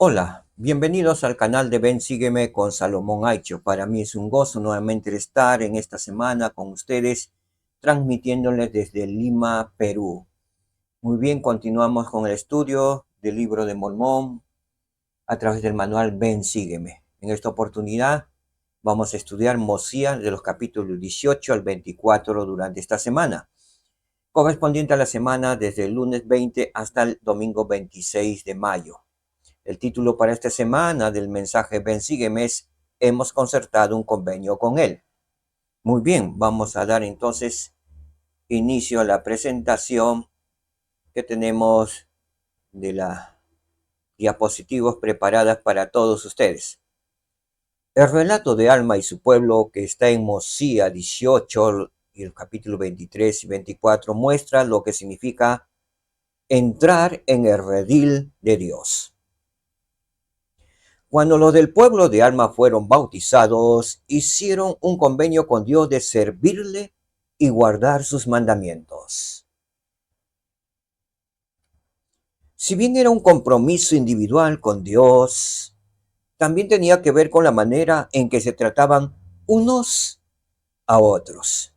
Hola, bienvenidos al canal de Ven Sígueme con Salomón Aicho. Para mí es un gozo nuevamente estar en esta semana con ustedes, transmitiéndoles desde Lima, Perú. Muy bien, continuamos con el estudio del libro de Mormón a través del manual Ven Sígueme. En esta oportunidad vamos a estudiar Mosías de los capítulos 18 al 24 durante esta semana, correspondiente a la semana desde el lunes 20 hasta el domingo 26 de mayo. El título para esta semana del mensaje Ven Sígueme es Hemos concertado un convenio con él. Muy bien, vamos a dar entonces inicio a la presentación que tenemos de las diapositivas preparadas para todos ustedes. El relato de Alma y su pueblo que está en Mosías 18 y el capítulo 23 y 24 muestra lo que significa entrar en el redil de Dios. Cuando los del pueblo de Alma fueron bautizados, hicieron un convenio con Dios de servirle y guardar sus mandamientos. Si bien era un compromiso individual con Dios, también tenía que ver con la manera en que se trataban unos a otros.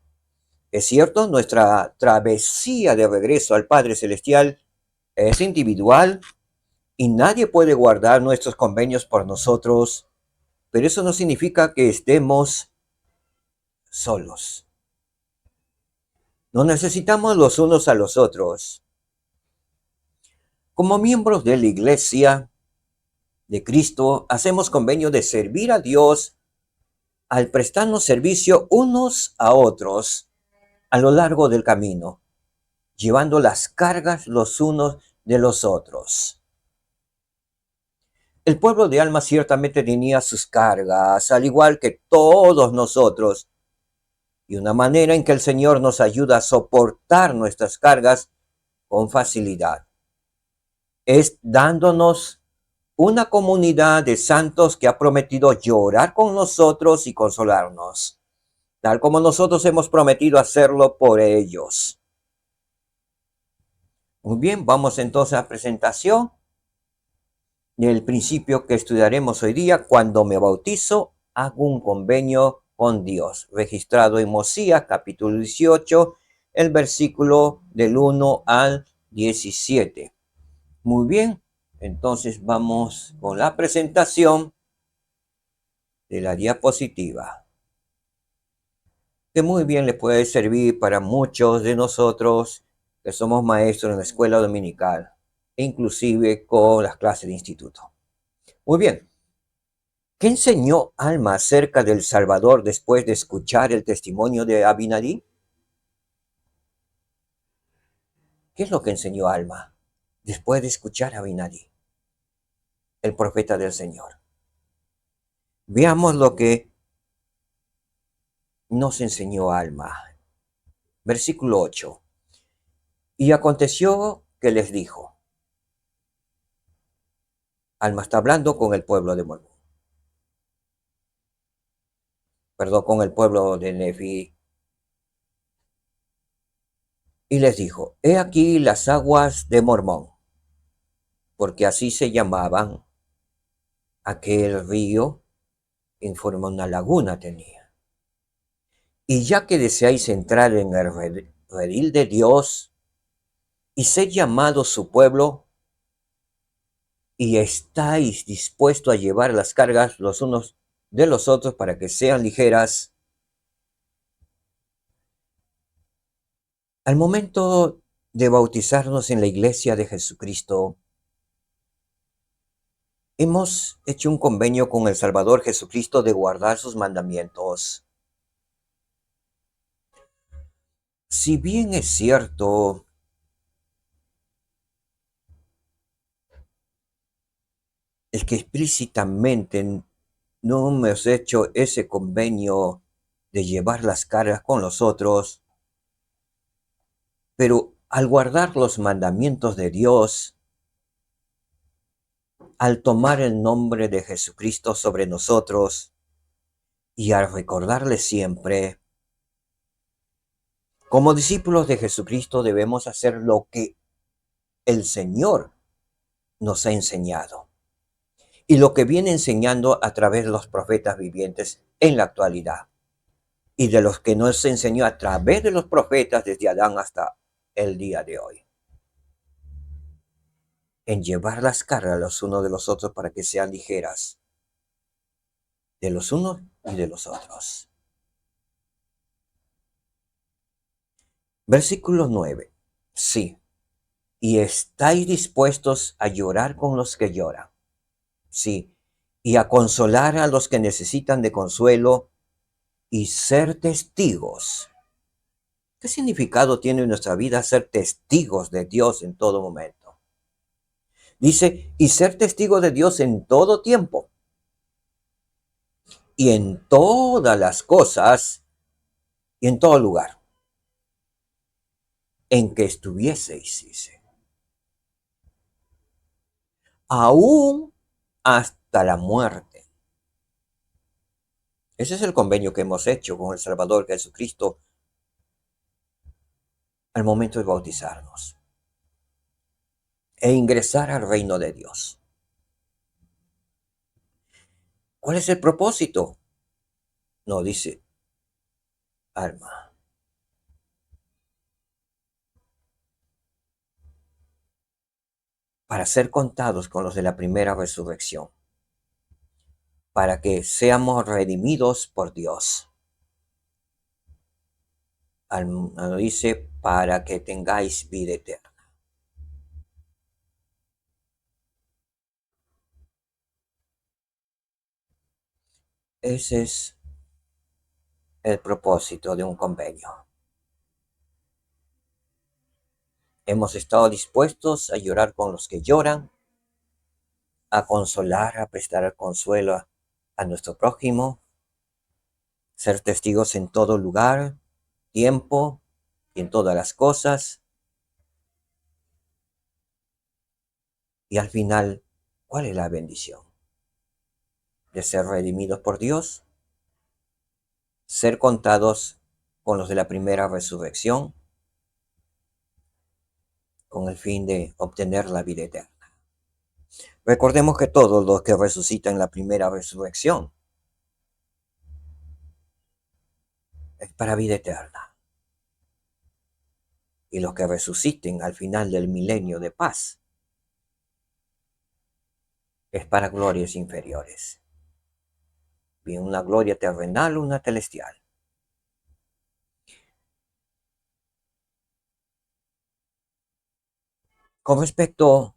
Es cierto, nuestra travesía de regreso al Padre Celestial es individual y nadie puede guardar nuestros convenios por nosotros, pero eso no significa que estemos solos. Nos necesitamos los unos a los otros. Como miembros de la Iglesia de Cristo, hacemos convenio de servir a Dios al prestarnos servicio unos a otros a lo largo del camino, llevando las cargas los unos de los otros. El pueblo de Alma ciertamente tenía sus cargas, al igual que todos nosotros, y una manera en que el Señor nos ayuda a soportar nuestras cargas con facilidad es dándonos una comunidad de santos que ha prometido llorar con nosotros y consolarnos, tal como nosotros hemos prometido hacerlo por ellos. Muy bien, vamos entonces a la presentación del principio que estudiaremos hoy día. Cuando me bautizo, hago un convenio con Dios, registrado en Mosías, capítulo 18, el versículo del 1 al 17. Muy bien, entonces vamos con la presentación de la diapositiva, que muy bien le puede servir para muchos de nosotros que somos maestros en la escuela dominical, e inclusive con las clases de instituto. Muy bien, ¿qué enseñó Alma acerca del Salvador después de escuchar el testimonio de Abinadí? ¿Qué es lo que enseñó Alma después de escuchar a Abinadí, el profeta del Señor? Veamos lo que nos enseñó Alma. Versículo 8. Y aconteció que les dijo, Alma está hablando con el pueblo de Mormón, perdón, con el pueblo de Nefi, y les dijo, he aquí las aguas de Mormón, porque así se llamaban aquel río en forma una laguna tenía. Y ya que deseáis entrar en el redil de Dios y ser llamados su pueblo, y estáis dispuestos a llevar las cargas los unos de los otros para que sean ligeras, al momento de bautizarnos en la iglesia de Jesucristo, hemos hecho un convenio con el Salvador Jesucristo de guardar sus mandamientos. Si bien es cierto, el que explícitamente no hemos hecho ese convenio de llevar las cargas con los otros, pero al guardar los mandamientos de Dios, al tomar el nombre de Jesucristo sobre nosotros y al recordarle siempre, como discípulos de Jesucristo debemos hacer lo que el Señor nos ha enseñado. y lo que viene enseñando a través de los profetas vivientes en la actualidad y de los que nos enseñó a través de los profetas desde Adán hasta el día de hoy, en llevar las cargas los unos de los otros para que sean ligeras de los unos y de los otros. Versículo 9. Sí, y estáis dispuestos a llorar con los que lloran. Sí, y a consolar a los que necesitan de consuelo y ser testigos. ¿Qué significado tiene en nuestra vida ser testigos de Dios en todo momento? Dice, y ser testigo de Dios en todo tiempo y en todas las cosas y en todo lugar en que estuvieseis, dice, aún hasta la muerte. Ese es el convenio que hemos hecho con el Salvador Jesucristo al momento de bautizarnos e ingresar al reino de Dios. ¿Cuál es el propósito? No, dice, alma, para ser contados con los de la primera resurrección, para que seamos redimidos por Dios. Dice, para que tengáis vida eterna. Ese es el propósito de un convenio. Hemos estado dispuestos a llorar con los que lloran, a consolar, a prestar el consuelo a nuestro prójimo, ser testigos en todo lugar, tiempo y en todas las cosas. Y al final, ¿cuál es la bendición? De ser redimidos por Dios, ser contados con los de la primera resurrección, con el fin de obtener la vida eterna. Recordemos que todos los que resucitan en la primera resurrección es para vida eterna. Y los que resuciten al final del milenio de paz es para glorias inferiores. Bien, una gloria terrenal o una celestial. Con respecto,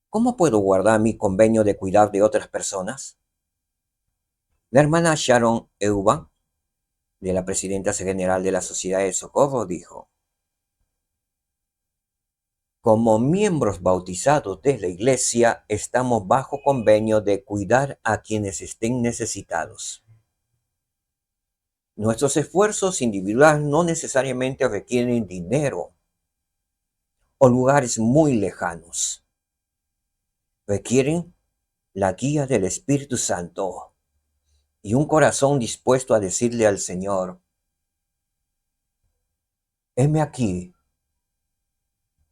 ¿cómo puedo guardar mi convenio de cuidar de otras personas? La hermana Sharon Eubank, de la presidenta general de la Sociedad de Socorro, dijo, como miembros bautizados de la Iglesia, estamos bajo convenio de cuidar a quienes estén necesitados. Nuestros esfuerzos individuales no necesariamente requieren dinero o lugares muy lejanos. Requieren la guía del Espíritu Santo y un corazón dispuesto a decirle al Señor, heme aquí,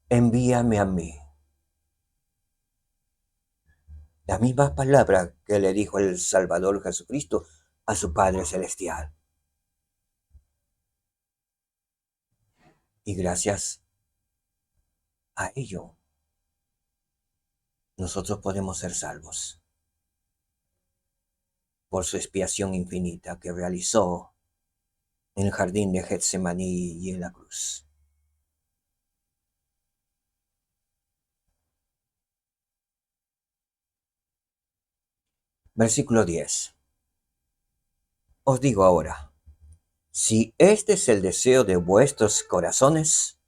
envíame a mí. La misma palabra que le dijo el Salvador Jesucristo a su Padre Celestial. Y gracias a ello, nosotros podemos ser salvos por su expiación infinita que realizó en el jardín de Getsemaní y en la cruz. Versículo 10. Os digo ahora, si este es el deseo de vuestros corazones,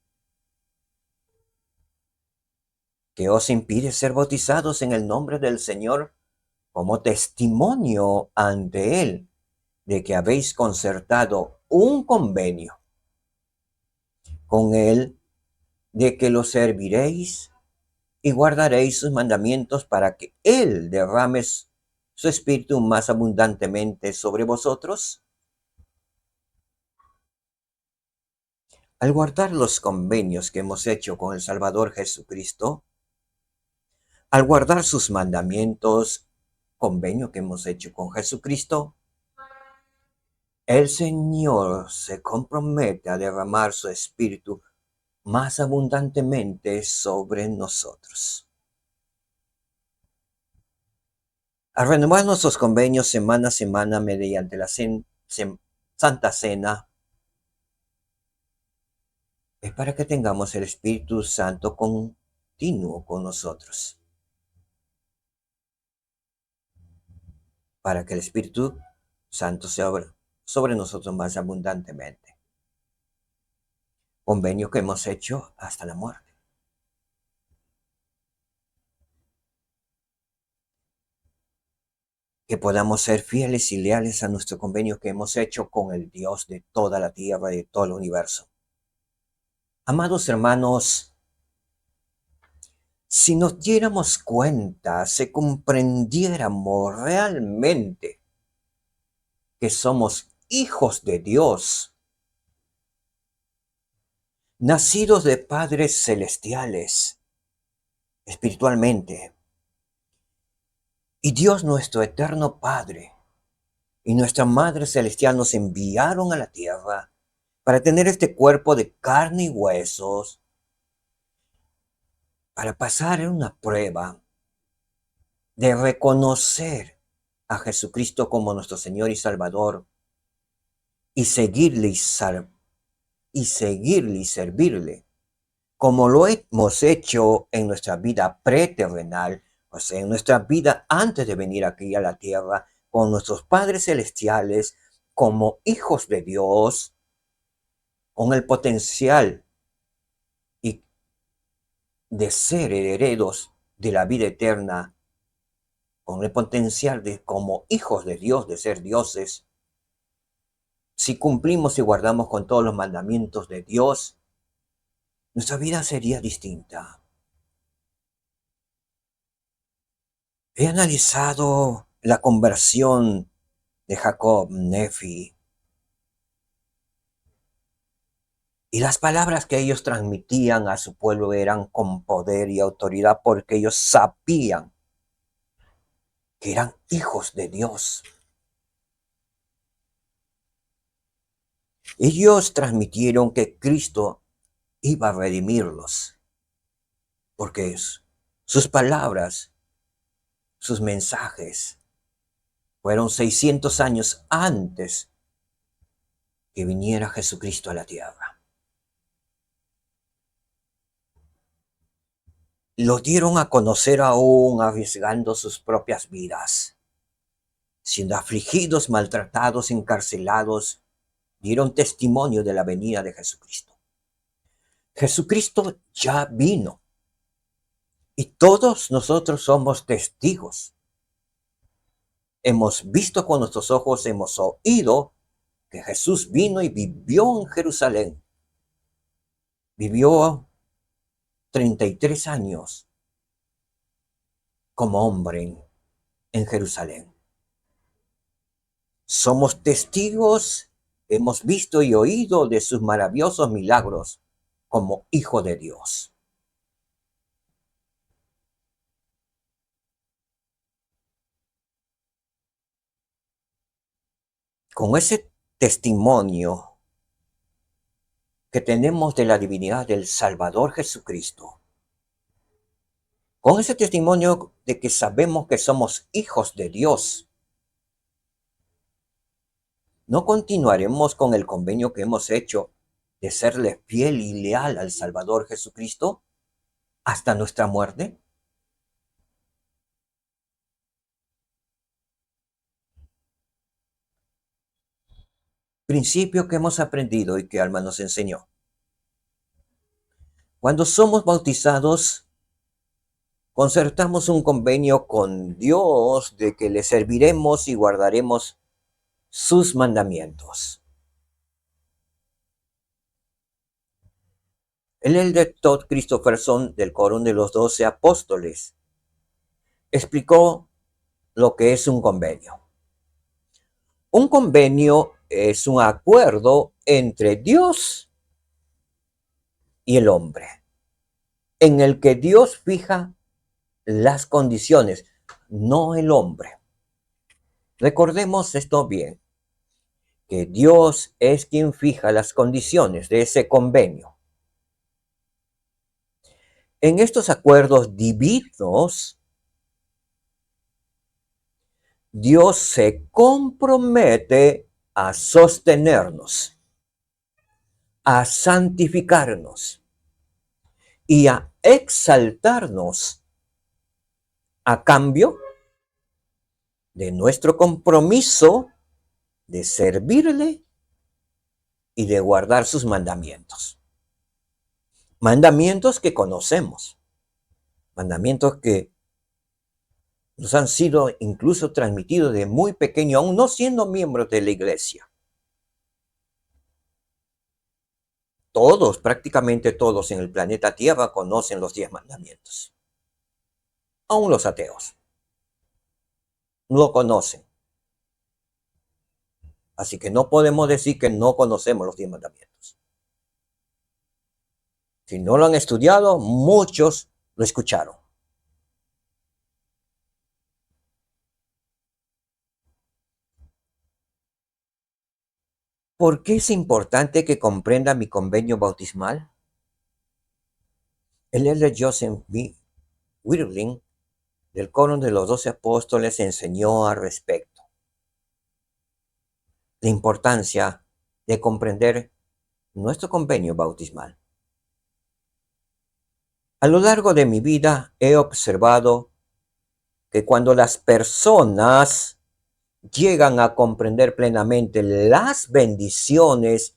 que os impide ser bautizados en el nombre del Señor como testimonio ante Él de que habéis concertado un convenio con Él, de que lo serviréis y guardaréis sus mandamientos para que Él derrame su espíritu más abundantemente sobre vosotros. Al guardar los convenios que hemos hecho con el Salvador Jesucristo, al guardar sus mandamientos convenio que hemos hecho con Jesucristo, el Señor se compromete a derramar su Espíritu más abundantemente sobre nosotros. Al renovar nuestros convenios semana a semana mediante la Santa Cena, es para que tengamos el Espíritu Santo continuo con nosotros. Para que el Espíritu Santo se abra sobre nosotros más abundantemente. Convenio que hemos hecho hasta la muerte. Que podamos ser fieles y leales a nuestro convenio que hemos hecho con el Dios de toda la tierra y de todo el universo. Amados hermanos, si nos diéramos cuenta, si comprendiéramos realmente que somos hijos de Dios, nacidos de padres celestiales, espiritualmente, y Dios nuestro eterno Padre y nuestra Madre Celestial nos enviaron a la tierra para tener este cuerpo de carne y huesos, para pasar en una prueba de reconocer a Jesucristo como nuestro Señor y Salvador y seguirle y servirle, como lo hemos hecho en nuestra vida preterrenal, o sea, en nuestra vida antes de venir aquí a la tierra, con nuestros padres celestiales, como hijos de Dios, con el potencial y de ser herederos de la vida eterna, con el potencial de como hijos de Dios, de ser dioses. Si cumplimos y guardamos con todos los mandamientos de Dios, nuestra vida sería distinta. He analizado la conversión de Jacob Nefi y las palabras que ellos transmitían a su pueblo eran con poder y autoridad porque ellos sabían que eran hijos de Dios. Ellos transmitieron que Cristo iba a redimirlos porque sus palabras, sus mensajes fueron 600 años antes que viniera Jesucristo a la tierra. Lo dieron a conocer aún arriesgando sus propias vidas. Siendo afligidos, maltratados, encarcelados, dieron testimonio de la venida de Jesucristo. Jesucristo ya vino y todos nosotros somos testigos. Hemos visto con nuestros ojos, hemos oído que Jesús vino y vivió en Jerusalén. Vivió 33 años como hombre en Jerusalén. Somos testigos, hemos visto y oído de sus maravillosos milagros como hijo de Dios. Con ese testimonio que tenemos de la divinidad del Salvador Jesucristo, con ese testimonio de que sabemos que somos hijos de Dios, ¿no continuaremos con el convenio que hemos hecho de serle fiel y leal al Salvador Jesucristo hasta nuestra muerte? Principio que hemos aprendido y que Alma nos enseñó. Cuando somos bautizados, concertamos un convenio con Dios de que le serviremos y guardaremos sus mandamientos. El elder Todd Christopherson del Coro de los 12 Apóstoles explicó lo que es un convenio. Un convenio es un acuerdo entre Dios y el hombre, en el que Dios fija las condiciones, no el hombre. Recordemos esto bien, que Dios es quien fija las condiciones de ese convenio. En estos acuerdos divinos, Dios se compromete a sostenernos, a santificarnos y a exaltarnos a cambio de nuestro compromiso de servirle y de guardar sus mandamientos. Mandamientos que conocemos, mandamientos que nos han sido incluso transmitidos de muy pequeño, aún no siendo miembros de la iglesia. Todos, prácticamente todos en el planeta Tierra conocen los 10 mandamientos. Aún los ateos lo conocen. Así que no podemos decir que no conocemos los 10 mandamientos. Si no lo han estudiado, muchos lo escucharon. ¿Por qué es importante que comprenda mi convenio bautismal? El elder Joseph B. Wirtling, del Coro de los 12 Apóstoles, enseñó al respecto. La importancia de comprender nuestro convenio bautismal. A lo largo de mi vida he observado que cuando las personas llegan a comprender plenamente las bendiciones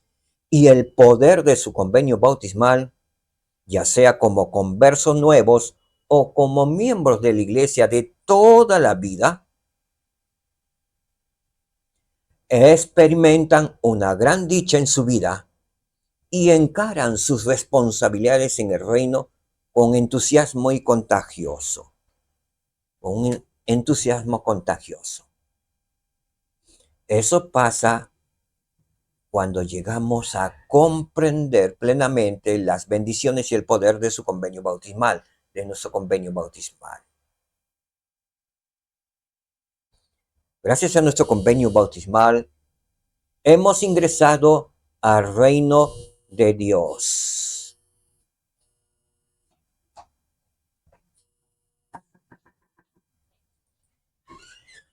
y el poder de su convenio bautismal, ya sea como conversos nuevos o como miembros de la iglesia de toda la vida, experimentan una gran dicha en su vida y encaran sus responsabilidades en el reino con entusiasmo y contagioso. Con un entusiasmo contagioso. Eso pasa cuando llegamos a comprender plenamente las bendiciones y el poder de su convenio bautismal, de nuestro convenio bautismal. Gracias a nuestro convenio bautismal, hemos ingresado al reino de Dios.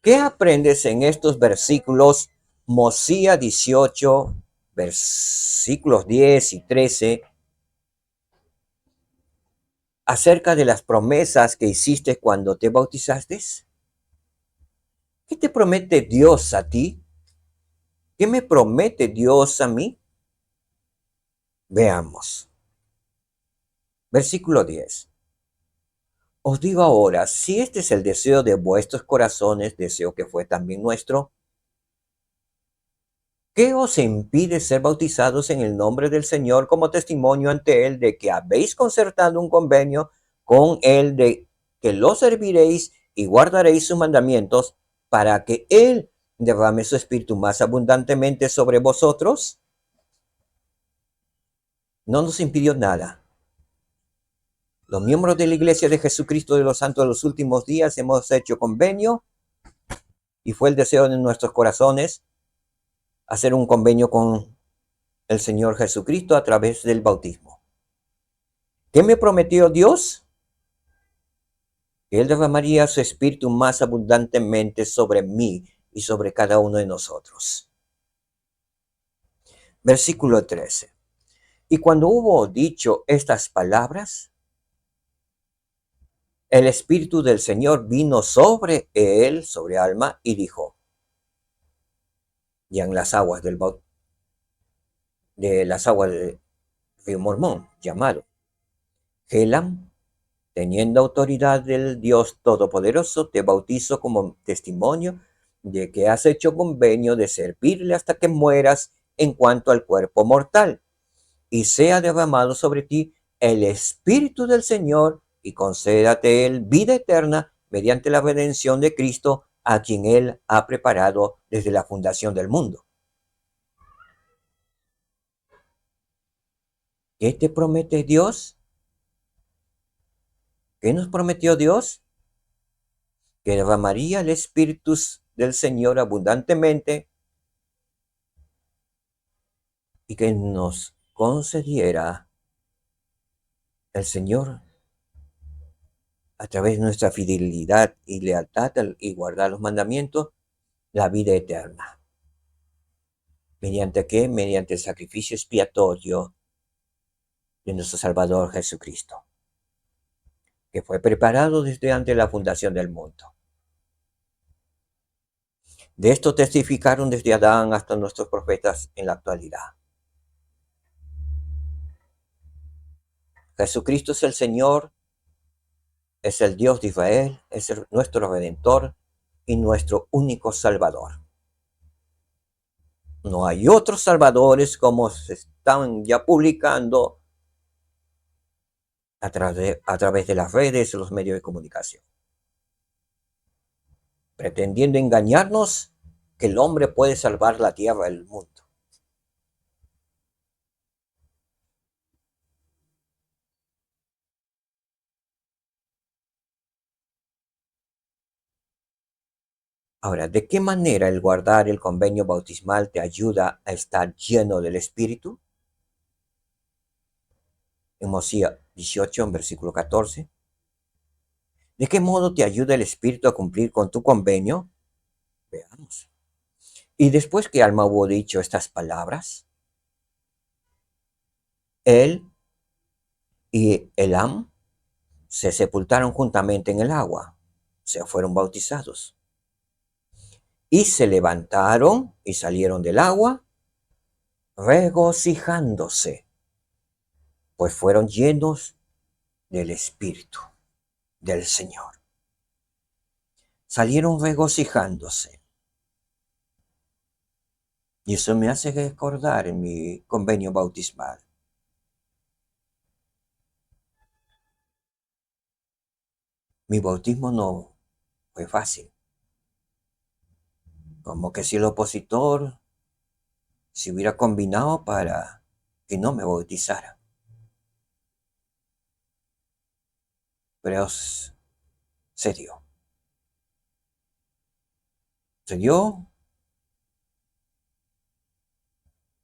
¿Qué aprendes en estos versículos? Mosía 18, versículos 10 y 13, acerca de las promesas que hiciste cuando te bautizaste. ¿Qué te promete Dios a ti? ¿Qué me promete Dios a mí? Veamos. Versículo 10. Os digo ahora, si este es el deseo de vuestros corazones, deseo que fue también nuestro, ¿qué os impide ser bautizados en el nombre del Señor como testimonio ante Él de que habéis concertado un convenio con Él de que lo serviréis y guardaréis sus mandamientos para que Él derrame su espíritu más abundantemente sobre vosotros? No nos impidió nada. Los miembros de la Iglesia de Jesucristo de los Santos de los Últimos Días hemos hecho convenio y fue el deseo de nuestros corazones hacer un convenio con el Señor Jesucristo a través del bautismo. ¿Qué me prometió Dios? Que Él derramaría su espíritu más abundantemente sobre mí y sobre cada uno de nosotros. Versículo 13. Y cuando hubo dicho estas palabras, el Espíritu del Señor vino sobre él, sobre Alma, y dijo, ya en las aguas de las aguas del río Mormón, llamado Helam, teniendo autoridad del Dios Todopoderoso, te bautizo como testimonio de que has hecho convenio de servirle hasta que mueras en cuanto al cuerpo mortal, y sea derramado sobre ti el Espíritu del Señor, y concédate él vida eterna mediante la redención de Cristo, a quien él ha preparado desde la fundación del mundo. ¿Qué te promete Dios? ¿Qué nos prometió Dios? Que derramaría el Espíritu del Señor abundantemente y que nos concediera el Señor a través de nuestra fidelidad y lealtad y guardar los mandamientos, la vida eterna. ¿Mediante qué? Mediante el sacrificio expiatorio de nuestro Salvador Jesucristo, que fue preparado desde antes de la fundación del mundo. De esto testificaron desde Adán hasta nuestros profetas en la actualidad. Jesucristo es el Señor, es el Dios de Israel, es nuestro Redentor y nuestro único Salvador. No hay otros salvadores como se están ya publicando a través de las redes y los medios de comunicación, pretendiendo engañarnos que el hombre puede salvar la tierra y el mundo. Ahora, ¿de qué manera el guardar el convenio bautismal te ayuda a estar lleno del Espíritu? En Mosía 18, en versículo 14. ¿De qué modo te ayuda el Espíritu a cumplir con tu convenio? Veamos. Y después que Alma hubo dicho estas palabras, él y Elam se sepultaron juntamente en el agua, o sea, fueron bautizados. Y se levantaron y salieron del agua, regocijándose, pues fueron llenos del Espíritu del Señor. Salieron regocijándose. Y eso me hace recordar en mi convenio bautismal. Mi bautismo no fue fácil. Como que si el opositor se hubiera combinado para que no me bautizara. Pero se dio. Se dio,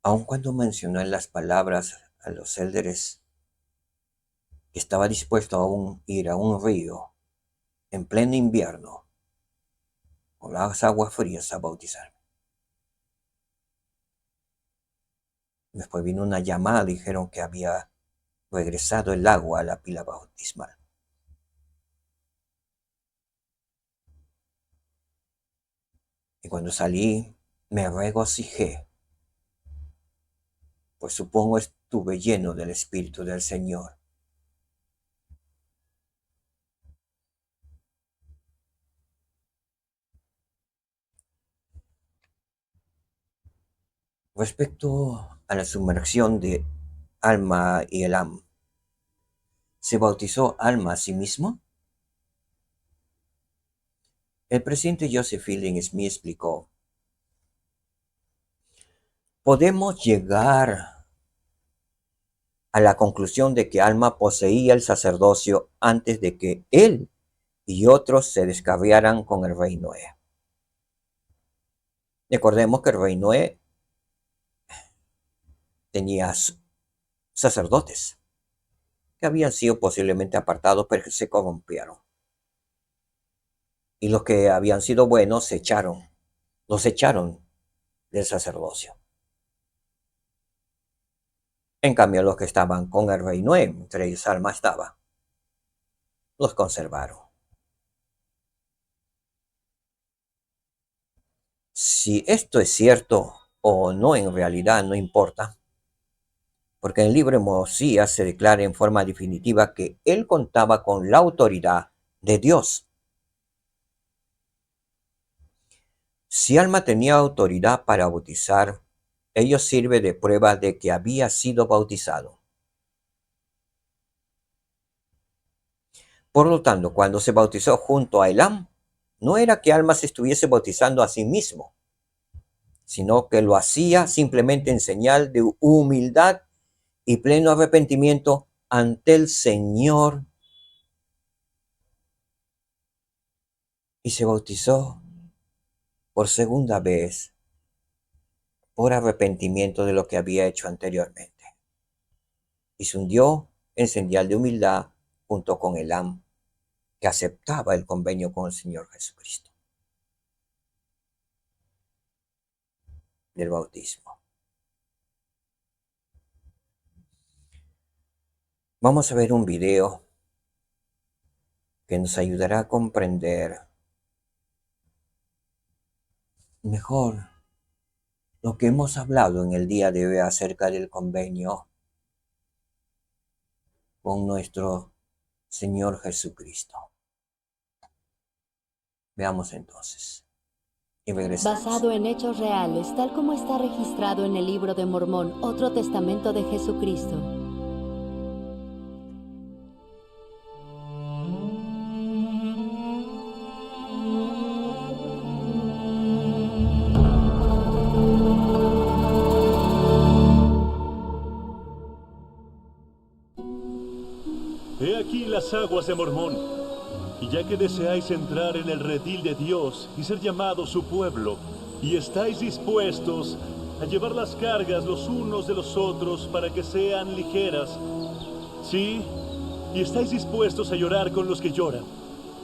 aun cuando mencionó en las palabras a los élderes que estaba dispuesto a ir a un río en pleno invierno con las aguas frías a bautizar. Después vino una llamada, dijeron que había regresado el agua a la pila bautismal. Y cuando salí, me regocijé, pues supongo estuve lleno del Espíritu del Señor. Respecto a la sumersión de Alma y Elam, ¿se bautizó Alma a sí mismo? El presidente Joseph Fielding Smith explicó: podemos llegar a la conclusión de que Alma poseía el sacerdocio antes de que él y otros se descarriaran con el rey Noé. Recordemos que el rey Noé tenía sacerdotes que habían sido posiblemente apartados, pero que se corrompieron. Y los que habían sido buenos los echaron del sacerdocio. En cambio, los que estaban con el rey Noé, entre ellos Alma estaba, los conservaron. Si esto es cierto o no, en realidad no importa, porque en el libro de Mosías se declara en forma definitiva que él contaba con la autoridad de Dios. Si Alma tenía autoridad para bautizar, ello sirve de prueba de que había sido bautizado. Por lo tanto, cuando se bautizó junto a Elam, no era que Alma se estuviese bautizando a sí mismo, sino que lo hacía simplemente en señal de humildad y pleno arrepentimiento ante el Señor. Y se bautizó por segunda vez por arrepentimiento de lo que había hecho anteriormente, y se hundió en señal de humildad junto con Elam, que aceptaba el convenio con el Señor Jesucristo del bautismo. Vamos a ver un video que nos ayudará a comprender mejor lo que hemos hablado en el día de hoy acerca del convenio con nuestro Señor Jesucristo. Veamos entonces y regresamos. Basado en hechos reales, tal como está registrado en el Libro de Mormón, otro testamento de Jesucristo. He aquí las aguas de Mormón, y ya que deseáis entrar en el redil de Dios y ser llamados su pueblo, y estáis dispuestos a llevar las cargas los unos de los otros para que sean ligeras, sí, y estáis dispuestos a llorar con los que lloran,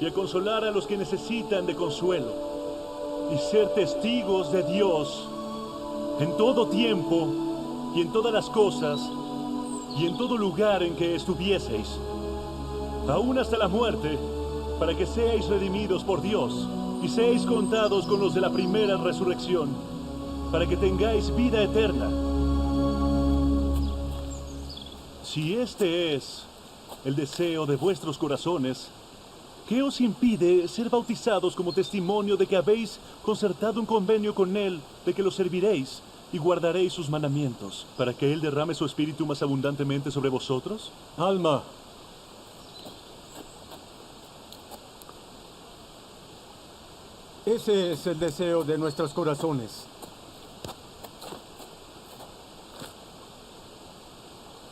y a consolar a los que necesitan de consuelo, y ser testigos de Dios en todo tiempo, y en todas las cosas, y en todo lugar en que estuvieseis, aún hasta la muerte, para que seáis redimidos por Dios y seáis contados con los de la primera resurrección, para que tengáis vida eterna. Si este es el deseo de vuestros corazones, ¿qué os impide ser bautizados como testimonio de que habéis concertado un convenio con Él, de que lo serviréis y guardaréis sus mandamientos, para que Él derrame su espíritu más abundantemente sobre vosotros? Alma, ese es el deseo de nuestros corazones.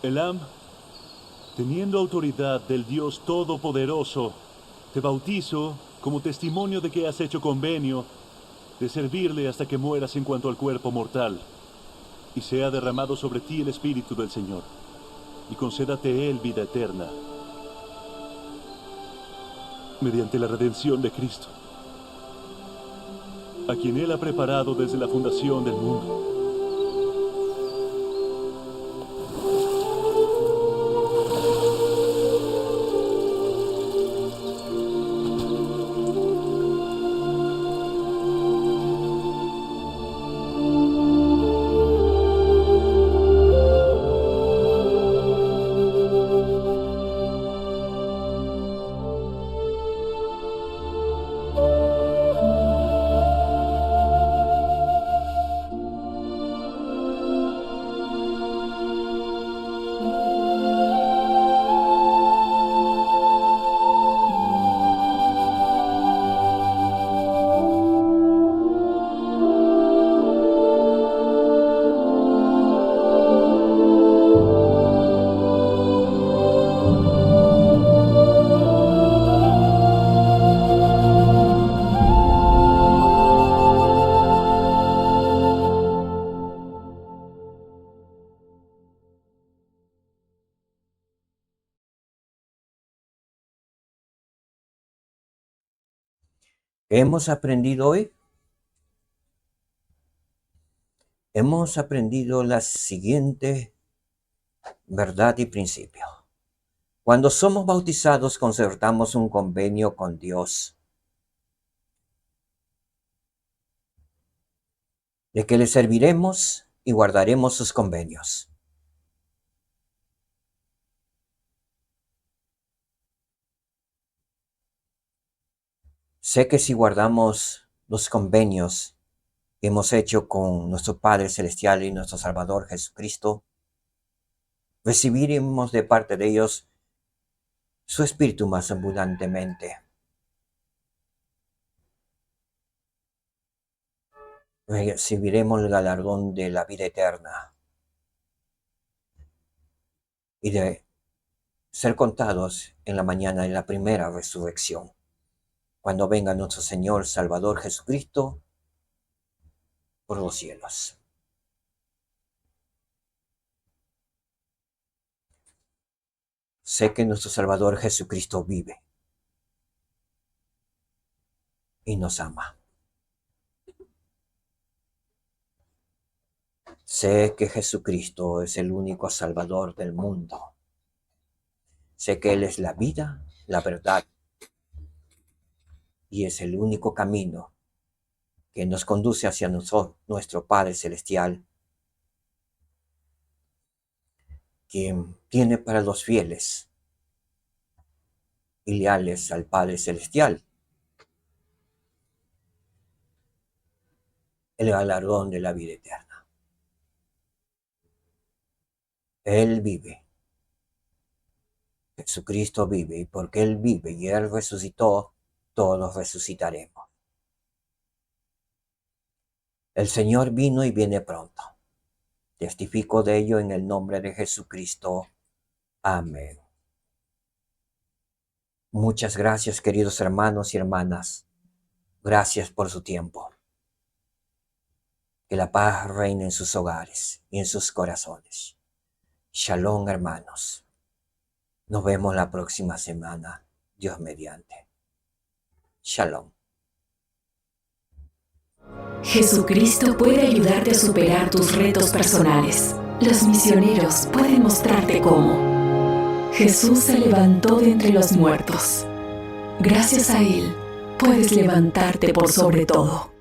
Elam, teniendo autoridad del Dios Todopoderoso, te bautizo como testimonio de que has hecho convenio de servirle hasta que mueras en cuanto al cuerpo mortal, y sea derramado sobre ti el Espíritu del Señor, y concédate Él vida eterna, mediante la redención de Cristo, a quien Él ha preparado desde la fundación del mundo. ¿Qué hemos aprendido hoy? Hemos aprendido la siguiente verdad y principio. Cuando somos bautizados, concertamos un convenio con Dios, de que le serviremos y guardaremos sus convenios. Sé que si guardamos los convenios que hemos hecho con nuestro Padre Celestial y nuestro Salvador Jesucristo, recibiremos de parte de ellos su espíritu más abundantemente. Recibiremos el galardón de la vida eterna y de ser contados en la mañana en la primera resurrección, cuando venga nuestro Señor Salvador Jesucristo por los cielos. Sé que nuestro Salvador Jesucristo vive y nos ama. Sé que Jesucristo es el único Salvador del mundo. Sé que Él es la vida, la verdad, y es el único camino que nos conduce hacia nuestro Padre Celestial, quien tiene para los fieles y leales al Padre Celestial el galardón de la vida eterna. Él vive. Jesucristo vive, y porque Él vive y Él resucitó, todos resucitaremos. El Señor vino y viene pronto. Testifico de ello en el nombre de Jesucristo. Amén. Muchas gracias, queridos hermanos y hermanas. Gracias por su tiempo. Que la paz reine en sus hogares y en sus corazones. Shalom, hermanos. Nos vemos la próxima semana, Dios mediante. Shalom. Jesucristo puede ayudarte a superar tus retos personales. Los misioneros pueden mostrarte cómo. Jesús se levantó de entre los muertos. Gracias a Él, puedes levantarte por sobre todo.